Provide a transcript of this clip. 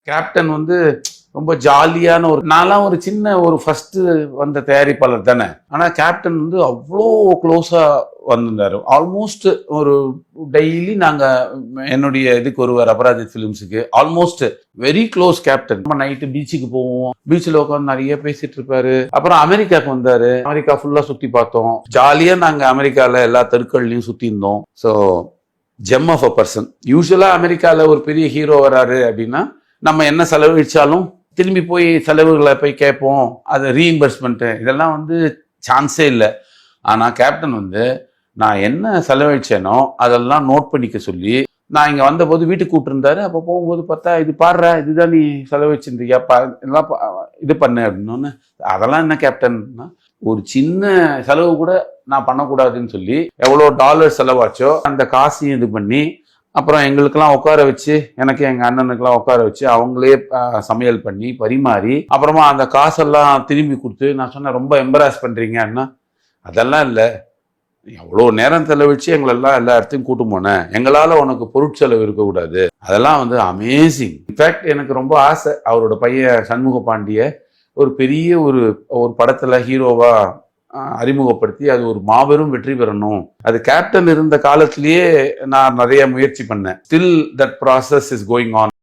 Captain வந்து ரொம்ப ஜாலியான நான்லாம் ஒரு சின்ன ஒரு ஃபர்ஸ்ட் வந்த தயாரிப்பாளர் தானே. ஆனா கேப்டன் வந்து அவ்வளோ க்ளோஸா வந்திருந்தாரு. ஆல்மோஸ்ட் ஒரு டெய்லி நாங்க என்னுடைய இதுக்கு வருவார் அபராஜித் ஃபிலிம்ஸுக்கு. Almost very close captain. நம்ம நைட்டு பீச்சுக்கு போவோம், பீச்சில் உட்காந்து நிறைய பேசிட்டு இருப்பாரு. அப்புறம் அமெரிக்காவுக்கு வந்தாரு, அமெரிக்கா ஃபுல்லா சுத்தி பார்த்தோம். ஜாலியா நாங்க அமெரிக்கால எல்லா தெருக்கள்லயும் சுத்தி இருந்தோம். So gem of a person. யூஸ்வலா அமெரிக்கால ஒரு பெரிய ஹீரோ வராரு அப்படின்னா நம்ம என்ன செலவழிச்சாலும் திரும்பி போய் செலவுகளை போய் கேட்போம், அது ரீஇம்பர்ஸ்மெண்ட், இதெல்லாம் வந்து சான்ஸே இல்லை. ஆனால் கேப்டன் வந்து நான் என்ன செலவழிச்சேனோ அதெல்லாம் நோட் பண்ணிக்க சொல்லி, நான் இங்கே வந்தபோது வீட்டுக்கு கூப்பிட்டுருந்தாரு. அப்போ போகும்போது பார்த்தா, இது பாடுற, இதுதான் நீ செலவழிச்சிருந்தியா, இதெல்லாம் இது பண்ணு அப்படின்னு. அதெல்லாம் என்ன கேப்டன்னா, ஒரு சின்ன செலவு கூட நான் பண்ணக்கூடாதுன்னு சொல்லி எவ்வளோ டாலர் செலவாச்சோ அந்த காசையும் இது பண்ணி, அப்புறம் எங்களுக்கெல்லாம் உட்கார வச்சு, எனக்கு எங்க அண்ணனுக்கெல்லாம் உட்கார வச்சு அவங்களே சமையல் பண்ணி பரிமாறி, அப்புறமா அந்த காசெல்லாம் திரும்பி கொடுத்து, நான் சொன்னேன் ரொம்ப எம்பராஸ் பண்றீங்கன்னா, அதெல்லாம் இல்லை, எவ்வளோ நேரம் செலவழிச்சு எங்களெல்லாம் எல்லா இடத்தையும் கூட்டு போனேன், எங்களால் உனக்கு பொருட்செலவு இருக்கக்கூடாது, அதெல்லாம் வந்து அமேசிங். இன்ஃபேக்ட் எனக்கு ரொம்ப ஆசை அவரோட பையன் சண்முக பாண்டிய ஒரு பெரிய ஒரு படத்துல ஹீரோவா அறிமுகப்படுத்தி அது ஒரு மாபெரும் வெற்றி பெறணும். அது கேப்டன் இருந்த காலத்திலேயே நான் நிறைய முயற்சி பண்ணேன். Still that process is going on.